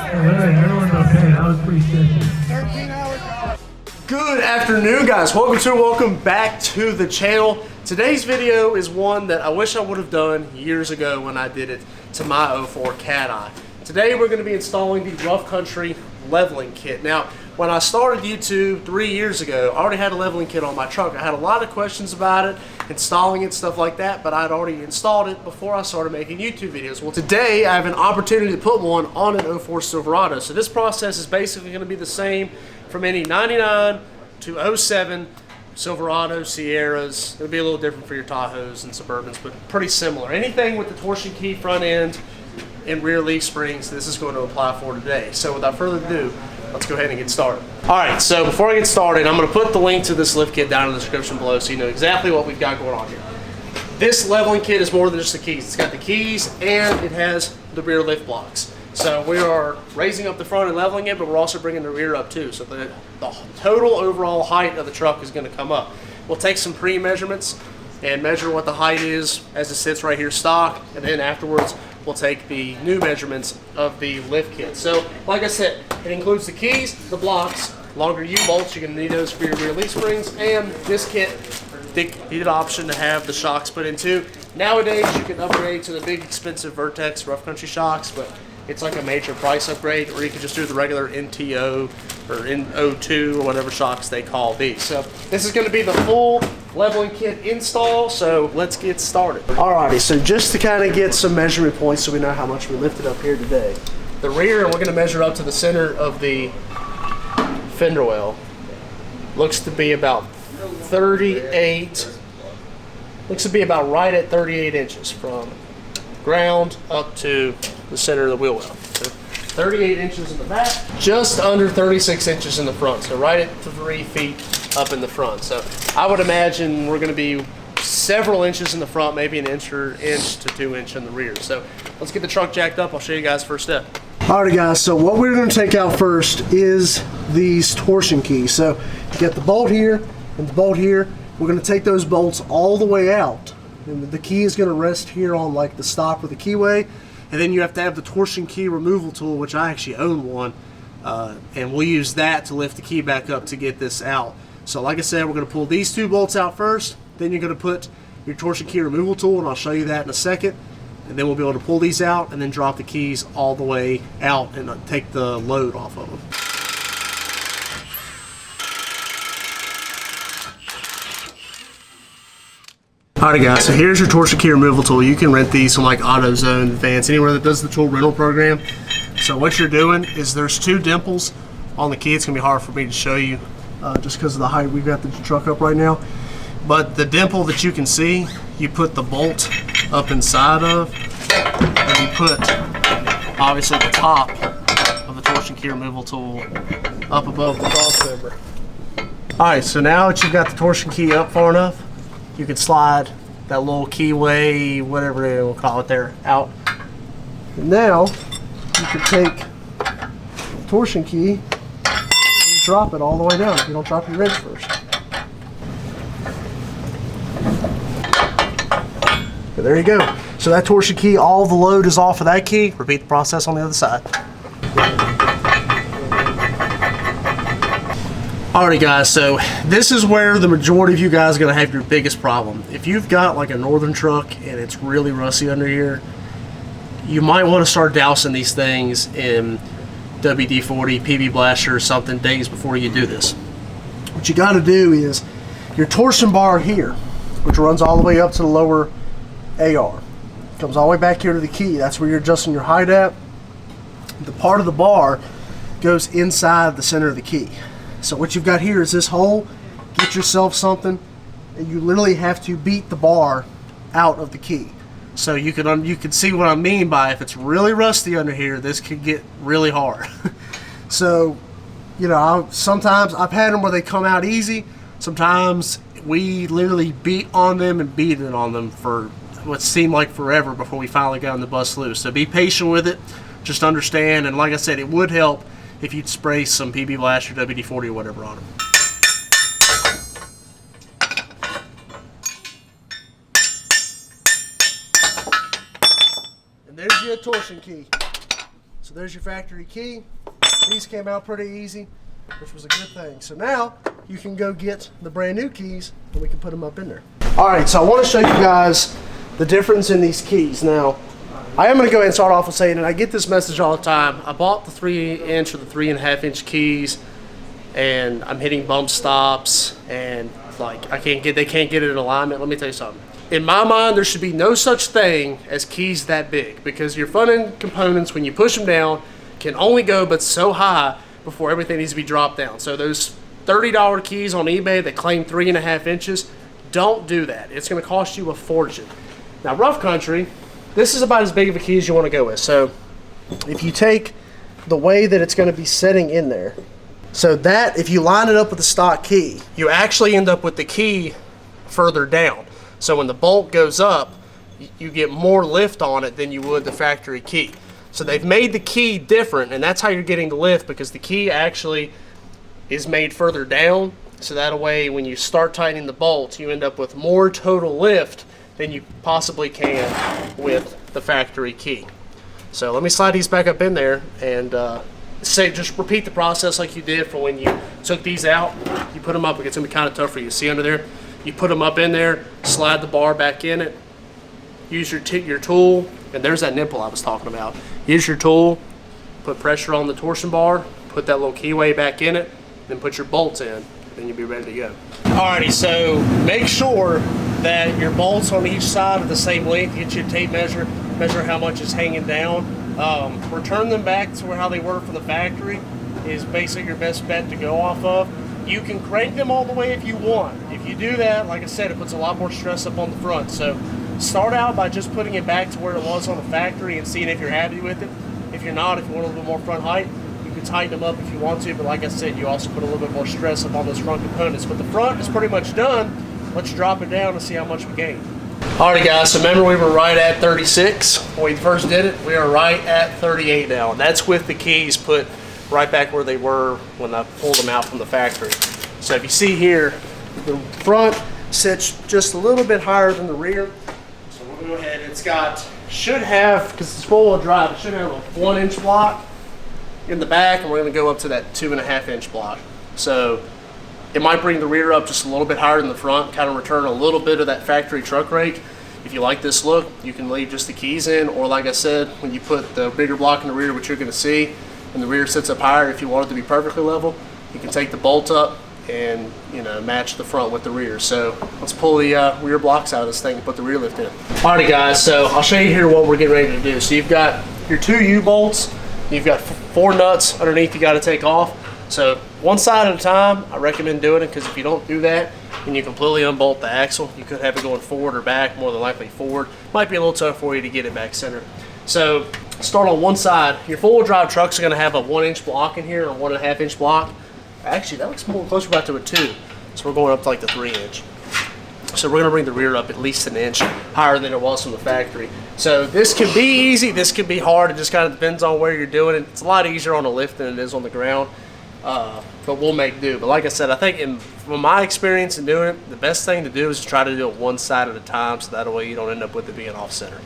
Okay, that was pretty simple. Good afternoon, guys. Welcome back to the channel. Today's video is one that I wish I would have done years ago when I did it to my 04 Cateye. Today we're going to be installing the Rough Country leveling kit. Now, when I started YouTube 3 years ago, I already had a leveling kit on my truck. I had a lot of questions about it, installing it, stuff like that, but I'd already installed it before I started making YouTube videos. Well, today I have an opportunity to put one on an 04 Silverado. So this process is basically going to be the same from any 99 to 07 Silverado, Sierras. It'll be a little different for your Tahoes and Suburbans, but pretty similar. Anything with the torsion key front end and rear leaf springs, this is going to apply for today. So without further ado, let's go ahead and get started. All right, so before I get started, I'm going to put the link to this lift kit down in the description below so you know exactly what we've got going on here. This leveling kit is more than just the keys. It's got the keys and it has the rear lift blocks. So we are raising up the front and leveling it, but we're also bringing the rear up too. So the total overall height of the truck is going to come up. We'll take some pre-measurements and measure what the height is as it sits right here stock, and then afterwards we'll take the new measurements of the lift kit. So like I said, it includes the keys, the blocks, longer U-bolts, you're going to need those for your rear leaf springs, and this kit, the option to have the shocks put into. Nowadays you can upgrade to the big expensive Vertex Rough Country shocks, but it's like a major price upgrade, or you can just do the regular NTO or N02 or whatever shocks they call these. So this is going to be the full leveling kit install, so let's get started. Alrighty, so just to kind of get some measurement points so we know how much we lifted up here today. The rear, we're going to measure up to the center of the fender well. Looks to be about 38, looks to be about right at 38 inches from ground up to the center of the wheel well. So 38 inches in the back, just under 36 inches in the front. So right at 3 feet up in the front. So I would imagine we're going to be several inches in the front, maybe an inch to 2 inch in the rear. So let's get the truck jacked up. I'll show you guys first step. Alright guys, so what we're going to take out first is these torsion keys. So you get the bolt here and the bolt here. We're going to take those bolts all the way out. And the key is going to rest here on like the stop or the keyway. And then you have to have the torsion key removal tool, which I actually own one. And we'll use that to lift the key back up to get this out. So like I said, we're going to pull these two bolts out first. Then you're going to put your torsion key removal tool, and I'll show you that in a second. And then we'll be able to pull these out and then drop the keys all the way out and take the load off of them. Alright guys, so here's your torsion key removal tool. You can rent these from like AutoZone, Advance, anywhere that does the tool rental program. So what you're doing is there's two dimples on the key. It's going to be hard for me to show you just because of the height we've got the truck up right now. But the dimple that you can see, you put the bolt up inside of, and you put obviously the top of the torsion key removal tool up above the cross member. Alright, so now that you've got the torsion key up far enough, you can slide that little keyway, whatever they will call it there, out. And now you can take the torsion key and drop it all the way down if you don't drop your wrench first. But there you go. So that torsion key, all the load is off of that key. Repeat the process on the other side. Alright guys, so this is where the majority of you guys are going to have your biggest problem. If you've got like a northern truck and it's really rusty under here, you might want to start dousing these things in WD-40, PB Blaster or something days before you do this. What you got to do is your torsion bar here, which runs all the way up to the lower AR, comes all the way back here to the key. That's where you're adjusting your height at. The part of the bar goes inside the center of the key. So what you've got here is this hole. Get yourself something, and you literally have to beat the bar out of the key. So you can see what I mean by if it's really rusty under here, this could get really hard. So, you know, sometimes I've had them where they come out easy. Sometimes we literally beat on them and beat it on them for what seemed like forever before we finally got them to bust loose. So be patient with it. Just understand, and like I said, it would help if you'd spray some PB Blaster, WD-40 or whatever on them. And there's your torsion key. So there's your factory key. These came out pretty easy, which was a good thing. So now you can go get the brand new keys and we can put them up in there. All right, so I want to show you guys the difference in these keys. Now, I am going to go ahead and start off with saying, and I get this message all the time, I bought the 3-inch or the 3.5-inch keys and I'm hitting bump stops and like they can't get it in alignment. Let me tell you something. In my mind, there should be no such thing as keys that big, because your front end components, when you push them down, can only go but so high before everything needs to be dropped down. So those $30 keys on eBay that claim 3.5 inches, don't do that. It's going to cost you a fortune. Now, rough country, this is about as big of a key as you want to go with. So if you take the way that it's going to be sitting in there, so that if you line it up with the stock key, you actually end up with the key further down. So when the bolt goes up, you get more lift on it than you would the factory key. So they've made the key different, and that's how you're getting the lift, because the key actually is made further down. So that way, when you start tightening the bolts, you end up with more total lift than you possibly can with the factory key. So let me slide these back up in there and just repeat the process like you did for when you took these out. You put them up, it's gonna be kind of tough for you. See under there? You put them up in there, slide the bar back in it, use your tool, and there's that nipple I was talking about. Use your tool, put pressure on the torsion bar, put that little keyway back in it, then put your bolts in, then you'll be ready to go. Alrighty, so make sure that your bolts on each side are the same length. Get your tape measure how much is hanging down. Return them back to how they were from the factory is basically your best bet to go off of. You can crank them all the way if you want. If you do that, like I said, it puts a lot more stress up on the front. So start out by just putting it back to where it was on the factory and seeing if you're happy with it. If you're not, if you want a little bit more front height, you can tighten them up if you want to. But like I said, you also put a little bit more stress up on those front components. But the front is pretty much done. Let's drop it down and see how much we gain. Alright guys, so remember we were right at 36 when we first did it. We are right at 38 now. And that's with the keys put right back where they were when I pulled them out from the factory. So if you see here, the front sits just a little bit higher than the rear. So we'll go ahead, should have, because it's four-wheel drive, it should have a 1-inch block in the back, and we're going to go up to that 2.5-inch block. So it might bring the rear up just a little bit higher than the front, kind of return a little bit of that factory truck rake. If you like this look, you can leave just the keys in, or like I said, when you put the bigger block in the rear, which you're going to see, and the rear sits up higher, if you want it to be perfectly level, you can take the bolt up and match the front with the rear. So let's pull the rear blocks out of this thing and put the rear lift in. Alrighty guys, so I'll show you here what we're getting ready to do. So you've got your 2 U-bolts, you've got 4 nuts underneath you got to take off. So one side at a time, I recommend doing it, because if you don't do that and you completely unbolt the axle, you could have it going forward or back, more than likely forward. Might be a little tough for you to get it back center. So start on one side. Your four-wheel drive trucks are going to have a 1-inch block in here, or 1.5-inch block. Actually, that looks more closer back to a 2. So we're going up to like the 3-inch. So we're going to bring the rear up at least 1 inch higher than it was from the factory. So this can be easy, this can be hard. It just kind of depends on where you're doing it. It's a lot easier on a lift than it is on the ground. But we'll make do. But like I said, I think from my experience in doing it, the best thing to do is try to do it one side at a time, so that way you don't end up with it being off center.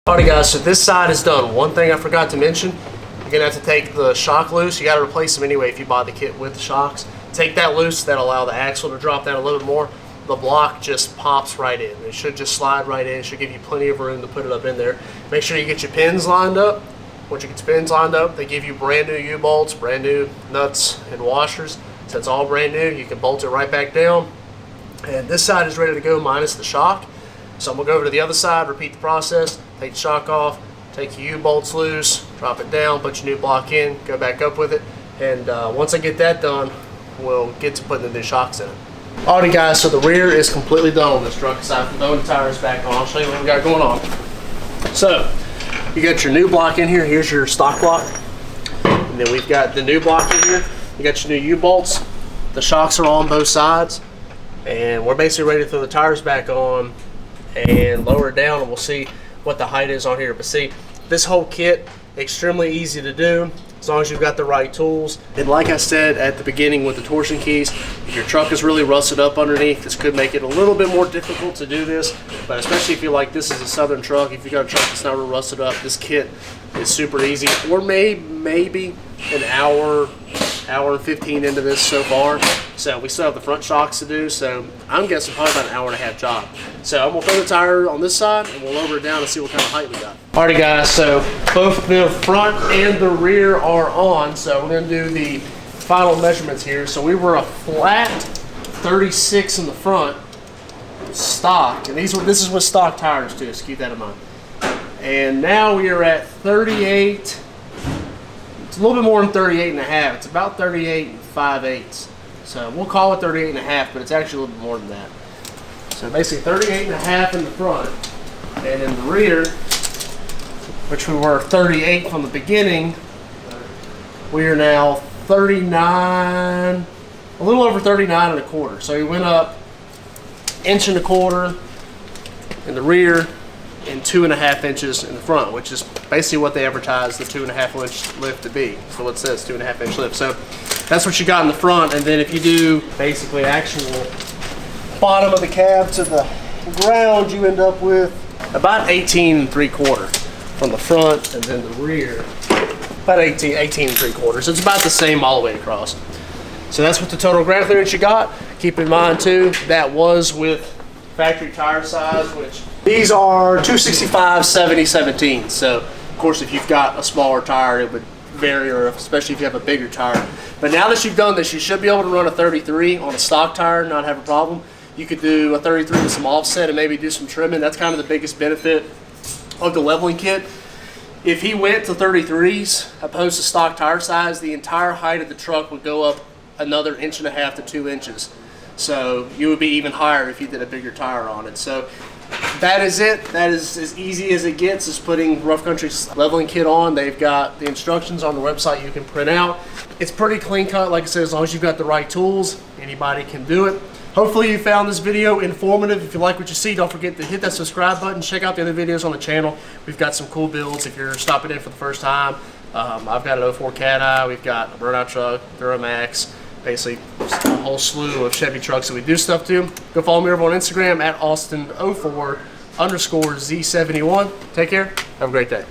Alright guys, so this side is done. One thing I forgot to mention, you're going to have to take the shock loose. You got to replace them anyway if you buy the kit with the shocks. Take that loose, that'll allow the axle to drop down a little bit more. The block just pops right in. It should just slide right in. It should give you plenty of room to put it up in there. Make sure you get your pins lined up. Once you get your pins lined up, they give you brand new U-bolts, brand new nuts and washers. So it's all brand new. You can bolt it right back down. And this side is ready to go minus the shock. So I'm going to go over to the other side, repeat the process, take the shock off, take your U-bolts loose, drop it down, put your new block in, go back up with it, and once I get that done, we'll get to putting the new shocks in it. Alrighty guys, so the rear is completely done on this truck aside from throwing the tires back on. I'll show you what we got going on. So, you got your new block in here. Here's your stock block. And then we've got the new block in here. You got your new U-bolts. The shocks are on both sides. And we're basically ready to throw the tires back on and lower it down, and we'll see what the height is on here. But see, this whole kit, extremely easy to do as long as you've got the right tools. And like I said at the beginning with the torsion keys, if your truck is really rusted up underneath, this could make it a little bit more difficult to do this. But especially if you like, this is a Southern truck, if you got a truck that's not real rusted up, this kit is super easy. We're maybe an hour and 15 into this so far. So we still have the front shocks to do, so I'm guessing probably about an hour and a half job. So I'm gonna throw the tire on this side and we'll lower it down and see what kind of height we got. Alrighty guys, so both the front and the rear are on, so we're gonna do the final measurements here. So we were a flat 36 in the front, stock, and this is with stock tires too, so keep that in mind. And now we are at 38, it's a little bit more than 38 and a half, it's about 38 and 5/8. So we'll call it 38 and a half, but it's actually a little bit more than that. So basically 38 and a half in the front, and in the rear, which we were 38 from the beginning, we are now 39, a little over 39 and a quarter. So we went up 1.25 inches in the rear and 2.5 inches in the front, which is basically what they advertise the 2.5 inch lift to be. So what it says, 2.5 inch lift. So that's what you got in the front, and then if you do basically actual bottom of the cab to the ground, you end up with about 18 3/4 from the front, and then the rear about 18 3/4. So it's about the same all the way across. So that's what the total ground clearance you got. Keep in mind too, that was with factory tire size, which these are 265/70/17. So of course, if you've got a smaller tire, it would vary, or especially if you have a bigger tire. But now that you've done this, you should be able to run a 33 on a stock tire and not have a problem. You could do a 33 with some offset and maybe do some trimming. That's kind of the biggest benefit of the leveling kit. If he went to 33s opposed to stock tire size, the entire height of the truck would go up another 1.5 to 2 inches. So you would be even higher if you did a bigger tire on it. So that is it. That is as easy as it gets, is putting Rough Country's leveling kit on. They've got the instructions on the website you can print out. It's pretty clean cut, like I said, as long as you've got the right tools, anybody can do it. Hopefully you found this video informative. If you like what you see, don't forget to hit that subscribe button. Check out the other videos on the channel. We've got some cool builds if you're stopping in for the first time. I've got an 04 Cateye, we've got a burnout truck, Duramax, basically a whole slew of Chevy trucks that we do stuff to. Go follow me over on Instagram at Austin04_Z71. Take care. Have a great day.